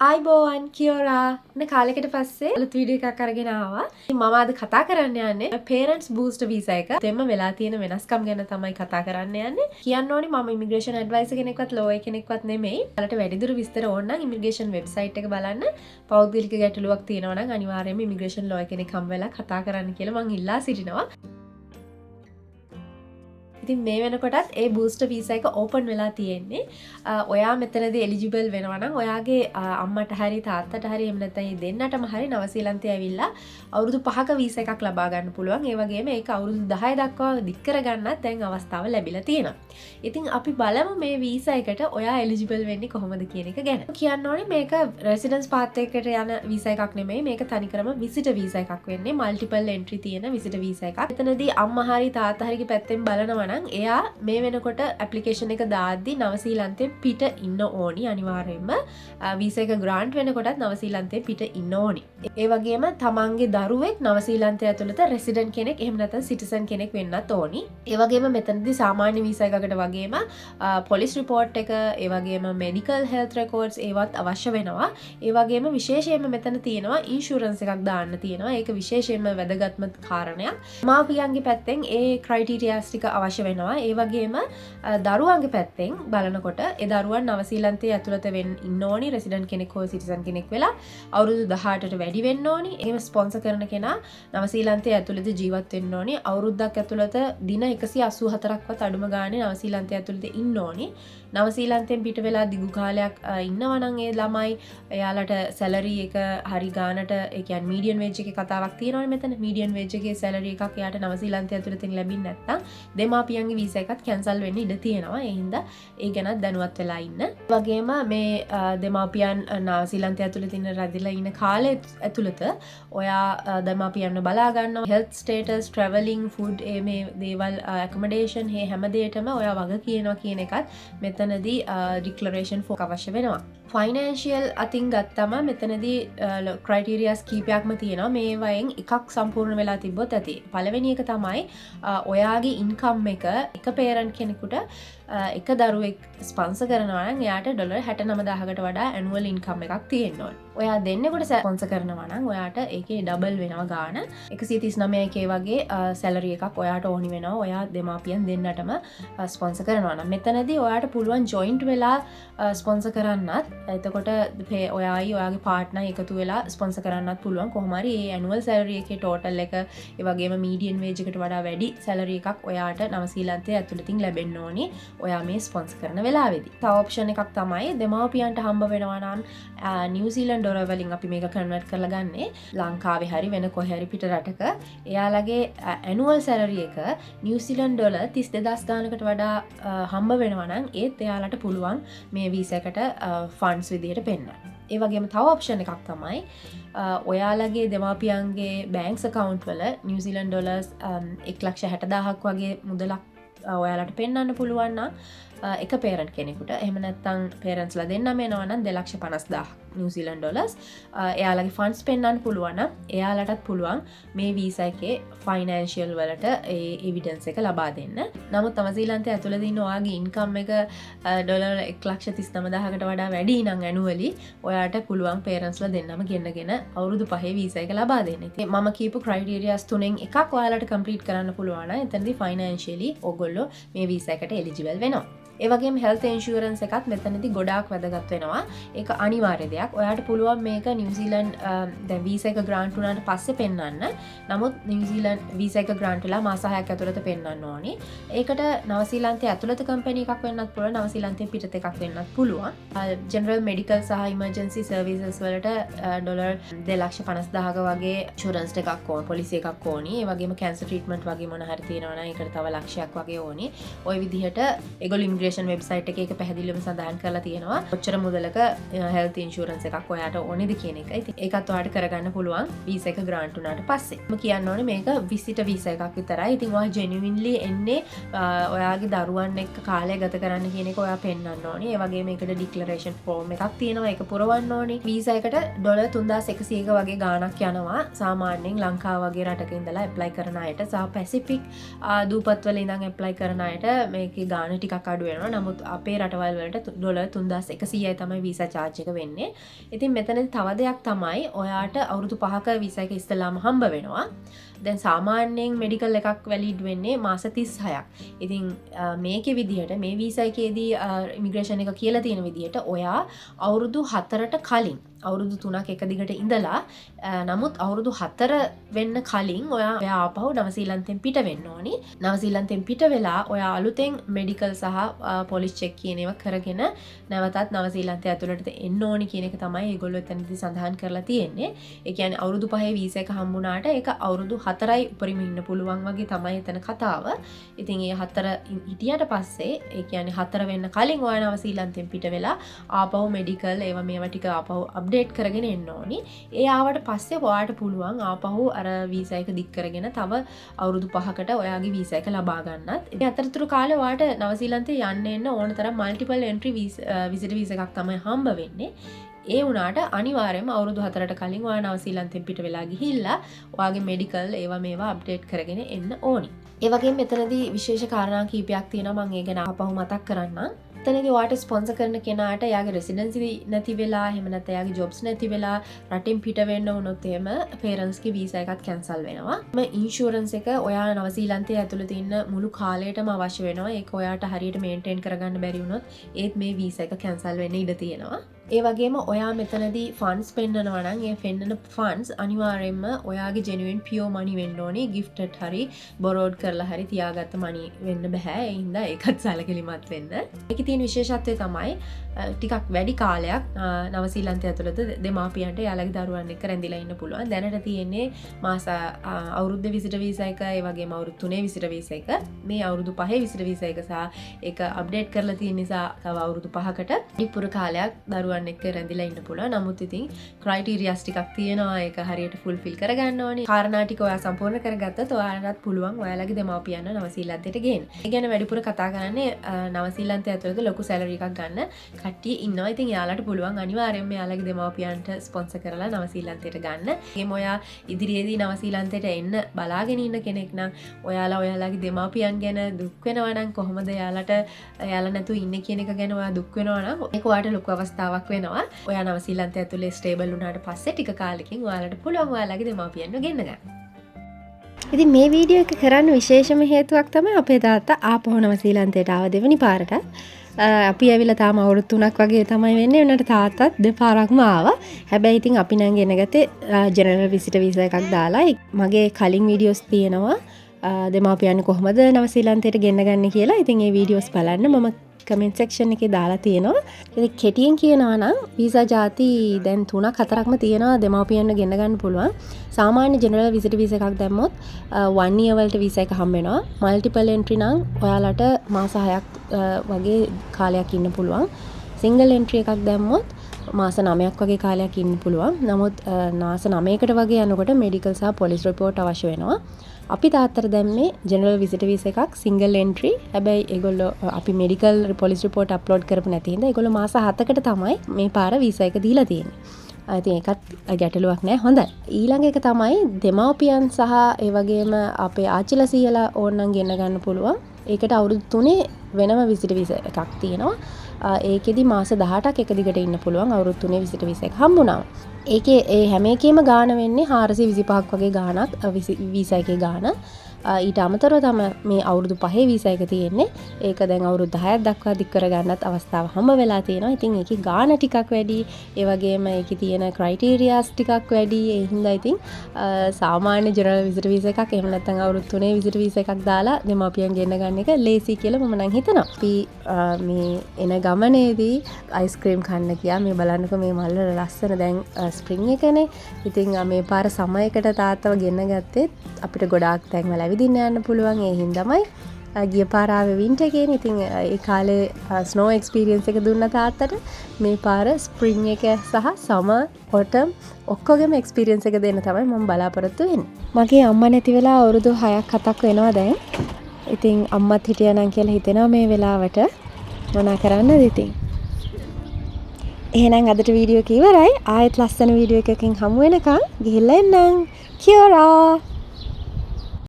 අයිබෝවන් කියෝරා න කාලෙකට පස්සේ අලුත් වීඩියෝ එකක් අරගෙන ආවා. මම අද කතා කරන්න යන්නේ පේරන්ට්ස් බූස්ටර් වීසා එක. දෙන්න වෙලා තියෙන වෙනස්කම් ගැන තමයි කතා කරන්න යන්නේ. කියන්න ඕනේ මම ඉමිග්‍රේෂන් ඇඩ්වයිසර් කෙනෙක්වත් ලෝයර් කෙනෙක්වත් නෙමෙයි. ඔයාලට වැඩිදුර විස්තර ඕන නම් ඉමිග්‍රේෂන් වෙබ්සයිට් එක බලන්න. පෞද්ගලික ගැටලුවක් තියෙනවා නම් අනිවාර්යයෙන්ම ඉමිග්‍රේෂන් ලෝයර් කෙනෙක් හම්බ වෙලා කතා කරන්න කියලා මම ඉල්ලා සිටිනවා. ඉතින් මේ වෙනකොටත් ඒ බූස්ටර් වීසා එක ඕපන් වෙලා තියෙන්නේ. ඔයා මෙතනදී එලිජිබල් වෙනවා නම් ඔයාගේ අම්මට හරි තාත්තට හරි එහෙම නැත්නම් දෙන්නටම හරි නවසීලන්තේ ඇවිල්ලා අවුරුදු 5ක වීසා එකක් ලබා ගන්න පුළුවන්. ඒ වගේම ඒක අවුරුදු 10 දක්වා දික් කරගන්නත් දැන් අවස්ථාව ලැබිලා තියෙනවා. ඉතින් අපි බලමු මේ වීසා එකට ඔයා එලිජිබල් වෙන්නේ කොහොමද කියන එක ගැන. කියන්න ඕනේ මේක රෙසිඩන්ස් පාත් එකකට යන වීසා එකක් නෙමෙයි. මේක තනිකරම විසිටර් වීසා එකක් වෙන්නේ. මල්ටිපල් එන්ට්‍රි තියෙන විසිටර් වීසා එකක්. එතනදී අම්මා හරි තාත්තා හරිගේ පැත්තෙන් බලනවා නම් එයා මේ වෙනකොට ඇප්ලිකේෂන් එක දාද්දි නවසීලන්තයෙන් පිට ඉන්න ඕනි අනිවාර්යයෙන්ම. වීසා එක ග්‍රාන්ට් වෙනකොටත් නවසීලන්තයෙන් පිට ඉන්න ඕනි. ඒ වගේම තමන්ගේ දරුවෙක් නවසීලන්තය ඇතුළත රෙසිඩන්ට් කෙනෙක් එහෙම නැත්නම් සිටිසන් කෙනෙක් වෙන්නත් ඕනි. ඒ වගේම මෙතනදී සාමාන්‍ය වීසා එකකට වගේම පොලිස් රිපෝට් එක, ඒ වගේම මෙඩිකල් හෙල්ත් රෙකෝඩ්ස් ඒවත් අවශ්‍ය වෙනවා. ඒ වගේම විශේෂයෙන්ම මෙතන තියෙනවා ඉන්ෂුරන්ස් එකක් දාන්න තියෙනවා. ඒක විශේෂයෙන්ම වැදගත්ම කාරණයක්. මාපියන්ගේ පැත්තෙන් ඒ ක්‍රයිටීරියාස් ටික අවශ්‍ය වෙනවා. ඒ වගේම දරුවන්ගේ පැත්තෙන් බලනකොට ඒ දරුවන් නවසීලන්තයේ ඇතුළත වෙන්න ඉන්න ඕනි රෙසිඩන්ට් කෙනෙක් හෝ සිටිසන් කෙනෙක් වෙලා අවුරුදු 18ට වැඩි වෙන්න ඕනි. එහෙම ස්පොන්සර් කරන කෙනා නවසීලන්තයේ ඇතුළත ජීවත් වෙන්න ඕනි. අවුරුද්දක් ඇතුළත දින 184ක්වත් අඩුම ගානේ නවසීලන්තයේ ඇතුළත ඉන්න ඕනි. නවසීලන්තයෙන් පිට වෙලා දිගු කාලයක් ඉන්නවා නම් ඒ ළමයි එයාලට සැලරි එක හරි ගානට ඒ කියන්නේ මීඩියම් වේජ් එකේ කතාවක් තියෙනවනේ මෙතන. මීඩියම් වේජ් එකේ සැලරි එකක් එයාට නවසීලන්තය ඇතුළතින් ලැබෙන්නේ නැත්නම් දෙමාපියන්ගේ වීසා එකත් කැන්සල් වෙන්න ඉඩ තියෙනවා. ඒ හින්දා ඒ ගැනත් දැනුවත් වෙලා ඉන්න. වගේම මේ දෙමාපියන් නවසීලන්තය ඇතුළත ඉන්න රැඳිලා ඉන්න කාලය ඇතුළත ඔයා දෙමාපියන්ව බලා ගන්නවා. හෙල්ත් ස්ටේටස්, ට්‍රැවලින්, ෆුඩ් මේ දේවල්, ඇකොමඩේෂන් මේ හැම දෙයකම ඔයා වග කියනවා කියන එකත් මෙතනදී ඩික්ලරේෂන් ෆෝක් අවශ්‍ය වෙනවා. ෆයිනෑන්ෂියල් අතින් ගත්තම මෙතනදී ක්‍රයිටීරියාස් කීපයක්ම තියෙනවා. මේවයෙන් එකක් සම්පූර්ණ වෙලා තිබ්බොත් ඇති. පළවෙනි එක තමයි ඔයාගේ ඉන්කම් එක පේරන්ට් කෙනෙකුට එක දරුවෙක් ස්පොන්සර් කරනවා නම් එයාට ඩොලර් 69000කට වඩා ඇනුවල් ඉන්කම් එකක් තියෙන්න ඕන. ඔයා දෙන්නෙකුට ස්පොන්සර් කරනවා නම් ඔයාට ඒකේ ඩබල් වෙනවා ගාන. 139k වගේ සැලරි එකක් ඔයාට ඕනි වෙනවා. ඔයා දෙමාපියන් දෙන්නටම ස්පොන්සර් කරනවා නම් මෙතනදී ඔයාට පුළුවන් ජොයින්ට් වෙලා ස්පොන්සර් කරන්නත්. එතකොට ඔයායි ඔයාගේ පාර්ට්නර් එකතු වෙලා ස්පොන්සර් කරන්නත් පුළුවන්. කොහොම හරි මේ ඇනුවල් සැලරි එකේ ටෝටල් එක ඒ වගේම මීඩියම් වේජ් එකට වඩා වැඩි සැලරි එකක් ඔයාට නවසීලන්තයේ ඇතුළතින් ලැබෙන්න ඕනි. ඔයා මේ ස්පොන්සර් කරන වෙලාවේදී. තව ඔප්ෂන් එකක් තමයි දෙමාපියන්ට හම්බ වෙනවා නම් නිව්සීලන්ත ඩොලර් වලින් අපි මේක කන්වර්ට් කරලා ගන්නේ ලංකාවේ හරි වෙන කොහේ හරි පිට රටක එයාලගේ ඇනුවල් සැලරි එක නිව්සීලන්ත ඩොලර් 32000 ගානකට වඩා හම්බ වෙනවා නම් ඒත් එයාලට පුළුවන් මේ වීසා එකට ෆන්ඩ්ස් විදියට පෙන්නන්න. ඒ වගේම තව ඔප්ෂන් එකක් තමයි ඔයාලගේ දෙමාපියන්ගේ බැංක් account වල නිව්සීලන්ත ඩොලර්ස් 1,60,000ක් වගේ මුදලක් ඔයාලට පෙන්වන්න පුළුවන් නම් එක පේරන්ට් කෙනෙකුට. එහෙම නැත්නම් පේරන්ට්ස්ලා දෙන්නම එනවා නම් 2,50,000 නිව්සීලන්ත ඩොලර්ස් එයාලගේ ෆන්ඩ්ස් පෙන්වන්න පුළුවන් නම් එයාලටත් පුළුවන් මේ වීසා එකේ ෆයිනෑන්ෂියල් වලට ඒ එවිඩන්ස් එක ලබා දෙන්න. නමුත් නවසීලන්තයේ ඇතුළත ඉන්න ඔයාගේ ඉන්කම් එක ඩොලර් 1,39,000කට වඩා වැඩි නම් ඇනුවලි ඔයාට පුළුවන් පේරන්ට්ස්ලා දෙන්නම ගෙන්නගෙන අවුරුදු 5 වීසා එක ලබා දෙන්න. ඉතින් මම කියපු ක්‍රයිටීරියාස් තුනෙන් එකක් ඔයාලට කම්ප්ලීට් කරන්න පුළුවන් නම් එතනදී ෆයිනෑන්ෂියලි ඔයගොල්ලෝ මේ වීසා එකට එලිජිබල් වෙනවා. ඒ වගේම හෙල්ත් ඉන්ෂුරන්ස් එකත් මෙතනදී ගොඩාක් වැදගත් වෙනවා. ඒක අනිවාර්ය දෙයක්. ඔයාට පුළුවන් මේක නිව්සීලන්ත දැන් වීසා එක ග්‍රාන්ට් වුණාට පස්සේ පෙන්වන්න. නමුත් නිව්සීලන්ත වීසා එක ග්‍රාන්ට් වෙලා මාස 6ක් ඇතුළත පෙන්වන්න ඕනි. ඒකට නවසීලන්තයේ ඇතුළත කම්පැනි එකක් වෙන්නත් පුළුවන්. නවසීලන්තයේ පිටත එකක් වෙන්නත් පුළුවන්. ජෙනරල් මෙඩිකල් සහ ඉමර්ජන්සි සර්විසස් වලට ඩොලර් 2,50,000ක වගේ ඉන්ෂුරන්ස් එකක් ඕන. පොලිසි එකක් ඕනි. ඒ වගේම කැන්සර් ට්‍රීට්මන්ට් වගේ මොන හරි තියෙනවා නම් ඒකට තව ලක්ෂයක් වගේ ඕනි. ওই විදිහට ඒගොල්ලෝ වෙබ්සයිට් එකේ ඒක පැහැදිලිවම සඳහන් කරලා තියෙනවා. කොච්චර මුදලක හෙල්ත් ඉන්ෂුරන්ස් එකක් ඔයාට ඕනේද කියන එක. ඉතින් ඒකත් ඔයාට කරගන්න පුළුවන් වීසා එක ග්‍රාන්ට් වුණාට පස්සේ. මම කියන්න ඕනේ මේක විසිටර් වීසා එකක් විතරයි. ඉතින් ඔයා ජෙනුවින්ලි එන්නේ ඔයාගේ දරුවන් එක්ක කාලය ගත කරන්න කියන එක ඔයා පෙන්වන්න ඕනේ. ඒ වගේම ඒකට ඩික්ලරේෂන් ෆෝම් එකක් තියෙනවා. ඒක පුරවන්න ඕනේ. වීසා එකට ඩොලර් 3,100ක වගේ ගාණක් යනවා. සාමාන්‍යයෙන් ලංකාව වගේ රටක ඉඳලා ඇප්ලයි කරන අයට සහ පැසිෆික් දූපත්වල ඉඳන් ඇප්ලයි කරන අයට මේකේ ගාණ ටිකක් අඩු වෙනවා. වෙනවා. නමුත් අපේ රටවල් වලට ඩොලර් 3100යි තමයි වීසා charge එක වෙන්නේ. ඉතින් මෙතනදී තව දෙයක් තමයි ඔයාට අවුරුදු 5ක වීසා එක ඉස්සෙල්ලාම හම්බ වෙනවා. දැන් සාමාන්‍යයෙන් මෙඩිකල් එකක් වැලිඩ් වෙන්නේ මාස 36ක්. ඉතින් මේකේ විදිහට මේ වීසා එකේදී ඉමිග්‍රේෂන් එක කියලා තියෙන විදිහට ඔයා අවුරුදු 4ට කලින් අවුරුදු 3ක් එක දිගට ඉඳලා නමුත් අවුරුදු 4 වෙන්න කලින් ඔයා ආපහු නවසීලන්තෙන් පිට වෙන්න ඕනි. නවසීලන්තෙන් පිට වෙලා ඔයා අලුතෙන් මෙඩිකල් සහ පොලිස් චෙක් කියන ඒවා කරගෙන නැවතත් නවසීලන්තය ඇතුළට එන්න ඕනි කියන එක තමයි ඒගොල්ලෝ එතනදී සඳහන් කරලා තියෙන්නේ. ඒ කියන්නේ අවුරුදු 5 වීසා එක හම්බුණාට ඒක අවුරුදු 4යි උපරිම ඉන්න පුළුවන් වගේ තමයි එතන කතාව. ඉතින් ඒ 4 හිටියට පස්සේ ඒ කියන්නේ 4 වෙන්න කලින් ඔයා නවසීලන්තෙන් පිට වෙලා ආපහු මෙඩිකල් ඒවා මේවා ටික ආපහු අප්ඩේට් කරගෙන එන්න ඕනි. ඒ ආවට පස්සේ ඔයාට පුළුවන් ආපහු අර වීසා එක දික් කරගෙන තව අවුරුදු 5කට ඔයාගේ වීසා එක ලබා ගන්නත්. ඉතින් අතරතුර කාලේ ඔයාට නවසීලන්තේ යන්න එන්න ඕන තරම් මල්ටිපල් එන්ට්‍රි විසිටර් වීසා එකක් තමයි හම්බ වෙන්නේ. ඒ වුණාට අනිවාර්යයෙන්ම අවුරුදු 4ට කලින් ඔයා නවසීලන්තෙන් පිට වෙලා ගිහිල්ලා ඔයාගේ මෙඩිකල් ඒවා මේවා අප්ඩේට් කරගෙන එන්න ඕනි. ඒ වගේම මෙතනදී විශේෂ කාරණා කීපයක් තියෙනවා මම ඒ ගැන ආපහු මතක් කරන්නම්. එතනදී ඔයාට ස්පොන්සර් කරන කෙනාට එයාගේ රෙසිඩෙන්සි නැති වෙලා එහෙම නැත්නම් එයාගේ ජොබ්ස් නැති වෙලා රටින් පිට වෙන්න වුණොත් එහෙම පේරන්ට්ස්ගේ වීසා එකත් කැන්සල් වෙනවා. මේ ඉන්ෂුරන්ස් එක ඔයා නවසීලන්තයේ ඇතුළත ඉන්න මුළු කාලයටම අවශ්‍ය වෙනවා. ඒක ඔයාට හරියට මේන්ටේන් කරගන්න බැරි වුණොත් ඒත් මේ වීසා එක කැන්සල් වෙන්න ඉඩ තියෙනවා. ඒ වගේම ඔයා මෙතනදී ෆන්ඩ්ස් පෙන්නනවා නම් ඒ පෙන්නන ෆන්ඩ්ස් අනිවාර්යයෙන්ම ඔයාගේ ජෙනුයින් පියෝ මනි වෙන්න ඕනේ. ගිෆ්ටඩ් හරි බොරෝඩ් කරලා හරි තියාගත්ත මනි වෙන්න බෑ. ඒ හින්දා ඒකත් සැලකිලිමත් වෙන්න. ඒකේ තියෙන විශේෂත්වය තමයි ටිකක් වැඩි කාලයක් නවසීලන්තය ඇතුළත දෙමාපියන්ට යාළගේ දරුවන් එක්ක රැඳිලා ඉන්න පුළුවන්. දැනට තියෙන්නේ මාස අවුරුද්ද විසිට වීසා එක, ඒ වගේම අවුරුදු 3 විසිට වීසා එක. මේ අවුරුදු 5 විසිට වීසා එක සහ ඒක අප්ඩේට් කරලා තියෙන නිසා තව අවුරුදු 5කට ඉපුර කාලයක් දරුවන් එක්ක රැඳිලා ඉන්න පුළුවන්. නමුත් ඉතින් ක්‍රයිටීරියාස් ටිකක් තියෙනවා. ඒක හරියට ෆුල්ෆිල් කරගන්න ඕනේ. කාරණා ටික ඔයා සම්පූර්ණ කරගත්තොත් ඔයාලටත් පුළුවන් ඔයාලගේ දෙමාපියන්ව නවසීලන්තයට ගේන්න. ඒ ගැන වැඩිපුර කතා කරන්නේ නවසීලන්තය ඇතුළත ලොකු සැලරි එකක් ගන්න කට්ටිය ඉන්නවා. ඉතින් යාලට පුළුවන් අනිවාර්යයෙන්ම යාලගේ දෙමාපියන්ට ස්පොන්සර් කරලා නවසීලන්තයට ගන්න. එහෙම ඔයා ඉදිරියේදී නවසීලන්තයට එන්න බලාගෙන ඉන්න කෙනෙක් නම් ඔයාලා ඔයාලගේ දෙමාපියන් ගැන දුක් වෙනවා නම් කොහොමද යාලා නැතුව ඉන්නේ කියන එක ගැන ඔයා දුක් වෙනවා නම් ඒක ඔයාට ලොකු අවස්ථාවක් වෙනවා. ඔයා නවසීලන්තය ඇතුලේ ස්ටේබල් වුණාට පස්සේ ටික කාලෙකින් ඔයාලට පුළුවන් ඔයාලගේ දෙමාපියන්ව ගෙන්න ගන්න. ඉතින් මේ වීඩියෝ එක කරන්න විශේෂම හේතුවක් තමයි අපේ තාත්තා ආපහු නවසීලන්තයට ආව දෙවෙනි පාරට. අපි ඇවිල්ලා තාම අවුරුදු 3ක් වගේ තමයි වෙන්නේ. උන්ට තාත්තත් දෙපාරක්ම ආවා. හැබැයි ඉතින් අපි නම් ගෙනගත්තේ ජෙනරල් විසිටර් වීසා එකක් දාලා. මගේ කලින් වීඩියෝස් තියෙනවා දෙමාපියන් කොහොමද නවසීලන්තයට ගෙන්න ගන්න කියලා. ඉතින් ඒ වීඩියෝස් බලන්න මම කමෙන්ට් සෙක්ෂන් එකේ දාලා තියෙනවා. ඉතින් කෙටියෙන් කියනවා නම් වීසා ಜಾති දැන් 3ක් 4ක්ම තියෙනවා දෙමාපියන්ව ගෙන්න ගන්න පුළුවන්. සාමාන්‍ය ජෙනරල් විසිටර් වීසා එකක් දැම්මොත් 1 year වලට වීසා එක හම්බ වෙනවා. මල්ටිපල් එන්ට්‍රි නම් ඔයාලට මාස 6ක් වගේ කාලයක් ඉන්න පුළුවන්. සිංගල් එන්ට්‍රි එකක් දැම්මොත් මාස 9ක් වගේ කාලයක් ඉන්න පුළුවන්. නමුත් මාස 9කට වගේ යනකොට මෙඩිකල් සහ පොලිස් රිපෝට් අවශ්‍ය වෙනවා. අපි තාත්තට දැම්මේ ජෙනරල් විසිටර් වීසා එකක් සිංගල් එන්ට්‍රි. හැබැයි ඒගොල්ලෝ අපි මෙඩිකල් පොලිස් රිපෝට් අප්ලෝඩ් කරපු නැති හින්දා ඒගොල්ලෝ මාස 7කට තමයි මේ පාර වීසා එක දීලා තියෙන්නේ. ඉතින් ඒකත් ගැටලුවක් නෑ. හොඳයි. ඊළඟ එක තමයි දෙමාපියන් සහ ඒ වගේම අපේ ආච්චිලා සීයලා ඕනනම් ගෙන්න ගන්න පුළුවන්. ඒකට අවුරුදු 3 වෙනම විසිටර් වීසා එකක් තියෙනවා. ඒකෙදි මාස 18ක් එක දිගට ඉන්න පුළුවන් අවුරුදු 3 විසිටර් වීසා එක හම්බුණා. ඒකේ ඒ හැම එකේම ගාණ වෙන්නේ 425ක් වගේ ගාණක් වීසා එකේ ගාණ. ඊට අමතරව තමයි මේ අවුරුදු 5 වීසා එක තියෙන්නේ. ඒක දැන් අවුරුදු 10ක් දක්වා දික් කරගන්නත් අවස්ථාව හම්බ වෙලා තියෙනවා. ඉතින් ඒකේ ගාණ ටිකක් වැඩි. ඒ වගේම ඒකේ තියෙන ක්‍රයිටීරියාස් ටිකක් වැඩි. ඒ හින්දා ඉතින් සාමාන්‍ය ජෙනරල් විසිටර් වීසා එකක් එහෙම නැත්නම් අවුරුදු 3 විසිටර් වීසා එකක් දාලා දෙමාපියන් ගෙන්න ගන්න එක ලේසි කියලා මම නම් හිතනවා. අපි මේ එන ගමනේදී අයිස්ක්‍රීම් කන්න ගියා. මේ බලන්නකෝ මේ මල් වල ලස්සන දැන් ස්ප්‍රින්ග් එකනේ. ඉතින් මේ පාර සමයකට තාත්තව ගෙන්න ගත්තෙත් අපිට ගොඩාක් තැන්වල ඇවිදින්න යන්න පුළුවන්. ඒ හින්දාමයි ගිය පාර ආවේ වින්ටර් එකේනේ. ඉතින් ඒ කාලේ ස්නෝ එක්ස්පීරියන්ස් එක දුන්න තාත්තට මේ පාර ස්ප්‍රින්ග් එක සහ සමර් ඔටම් ඔක්කොගෙම එක්ස්පීරියන්ස් එක දෙන්න තමයි මම බලාපොරොත්තු වෙන්නේ. මගේ අම්මා නැති වෙලා අවුරුදු 6ක් 7ක් වෙනවා දැන්. ඉතින් අම්මත් හිටියානම් කියලා හිතෙනවා මේ වෙලාවට. මොනා කරන්නද ඉතින්. එහෙනම් අදට වීඩියෝ එක ඉවරයි. ආයෙත් ලස්සන වීඩියෝ එකකින් හමු වෙනකන් ගිහිල්ලා එන්නම්. කියෝරා